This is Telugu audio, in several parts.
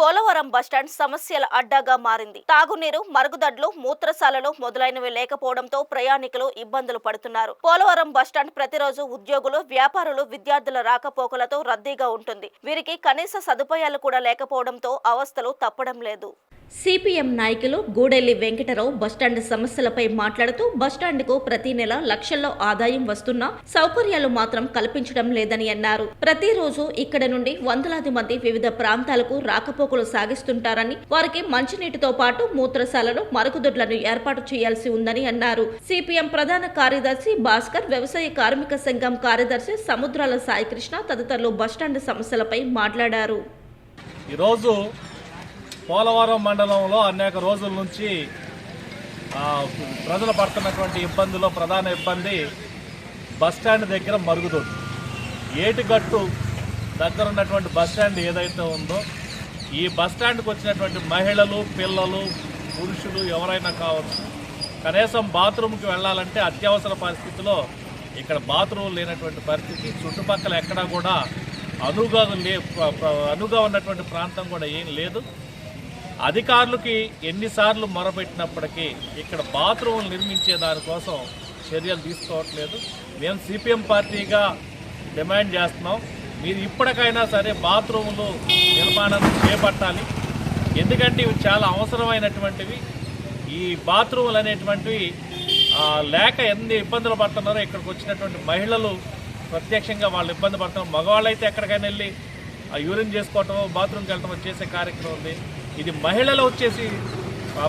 పోలవరం బస్టాండ్ సమస్యల అడ్డాగా మారింది. తాగునీరు, మరుగుదొడ్లు, మూత్రశాలలు మొదలైనవి లేకపోవడంతో ప్రయాణికులు ఇబ్బందులు పడుతున్నారు. పోలవరం బస్టాండ్ ప్రతిరోజు ఉద్యోగులు, వ్యాపారులు, విద్యార్థుల రాకపోకలతో రద్దీగా ఉంటుంది. వీరికి కనీస సదుపాయాలు కూడా లేకపోవడంతో అవస్థలు తప్పడం లేదు. సిపిఎం నాయకులు గూడెల్లి వెంకటరావు బస్టాండ్ సమస్యలపై మాట్లాడుతూ బస్టాండ్కు ప్రతి నెల లక్షల్లో ఆదాయం వస్తున్నా సౌకర్యాలు మాత్రం కల్పించడం లేదని అన్నారు. ప్రతిరోజు ఇక్కడ నుండి వందలాది మంది వివిధ ప్రాంతాలకు రాకపోకలు సాగిస్తుంటారని, వారికి మంచినీటితో పాటు మూత్రశాలలు, మరుగుదొడ్లను ఏర్పాటు చేయాల్సి ఉందని అన్నారు. సిపిఎం ప్రధాన కార్యదర్శి భాస్కర్, వ్యవసాయ కార్మిక సంఘం కార్యదర్శి సముద్రాల సాయికృష్ణ తదితరులు బస్టాండ్ సమస్యలపై మాట్లాడారు. ఈరోజు పోలవరం మండలంలో అనేక రోజుల నుంచి ప్రజలు పడుతున్నటువంటి ఇబ్బందుల్లో ప్రధాన ఇబ్బంది బస్టాండ్ దగ్గర మరుగుదొడ్డు. ఏటిగట్టు దగ్గర ఉన్నటువంటి బస్టాండ్ ఏదైతే ఉందో ఈ బస్టాండ్కి వచ్చినటువంటి మహిళలు, పిల్లలు, పురుషులు ఎవరైనా కావచ్చు, కనీసం బాత్రూమ్కి వెళ్ళాలంటే అత్యవసర పరిస్థితిలో ఇక్కడ బాత్రూమ్ లేనటువంటి పరిస్థితి. చుట్టుపక్కల ఎక్కడా కూడా అనువుగా ఉన్నటువంటి ప్రాంతం కూడా ఏం లేదు. అధికారులకి ఎన్నిసార్లు మొరపెట్టినప్పటికీ ఇక్కడ బాత్రూములు నిర్మించే దానికోసం చర్యలు తీసుకోవట్లేదు. మేము సిపిఎం పార్టీగా డిమాండ్ చేస్తున్నాం, మీరు ఇప్పటికైనా సరే బాత్రూములు నిర్మాణాన్ని చేపట్టాలి. ఎందుకంటే ఇవి చాలా అవసరమైనటువంటివి. ఈ బాత్రూములు అనేటువంటివి లేక ఎన్ని ఇబ్బందులు పడుతున్నారో ఇక్కడికి వచ్చినటువంటి మహిళలు ప్రత్యక్షంగా వాళ్ళు ఇబ్బంది పడుతున్నారు. మగవాళ్ళు అయితే ఎక్కడికైనా వెళ్ళి యూరిన్ చేసుకోవటమో, బాత్రూమ్కి వెళ్ళటమో చేసే కార్యక్రమం ఉంది. ఇది మహిళలు వచ్చేసి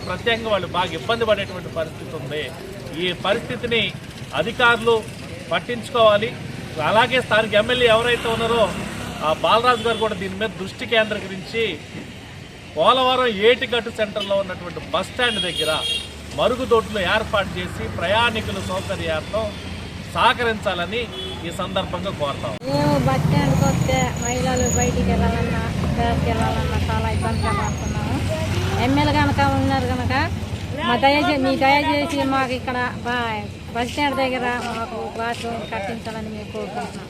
ప్రత్యేకంగా వాళ్ళు బాగా ఇబ్బంది పడేటువంటి పరిస్థితి ఉంది. ఈ పరిస్థితిని అధికారులు పట్టించుకోవాలి. అలాగే స్థానిక ఎమ్మెల్యే ఎవరైతే ఉన్నారో బాలరాజు గారు కూడా దీని మీద దృష్టి కేంద్రీకరించి పోలవరం ఏటిగట్టు సెంటర్లో ఉన్నటువంటి బస్టాండ్ దగ్గర మరుగుదొడ్లు ఏర్పాటు చేసి ప్రయాణికుల సౌకర్యార్థం సహకరించాలని ఈ సందర్భంగా కోరుతాం. మేము బస్ స్టాండ్కి వస్తే మహిళలు బయటికి వెళ్ళాలన్నా, బయటకు వెళ్ళాలన్నా చాలా ఇబ్బందిగా పడుతున్నాము. ఎమ్మెల్యే కనుక ఉన్నారు కనుక దయచేసి మాకు ఇక్కడ బస్ స్టాండ్ దగ్గర మాకు బాత్రూమ్ కట్టించాలని మేము కోరుకుంటున్నాం.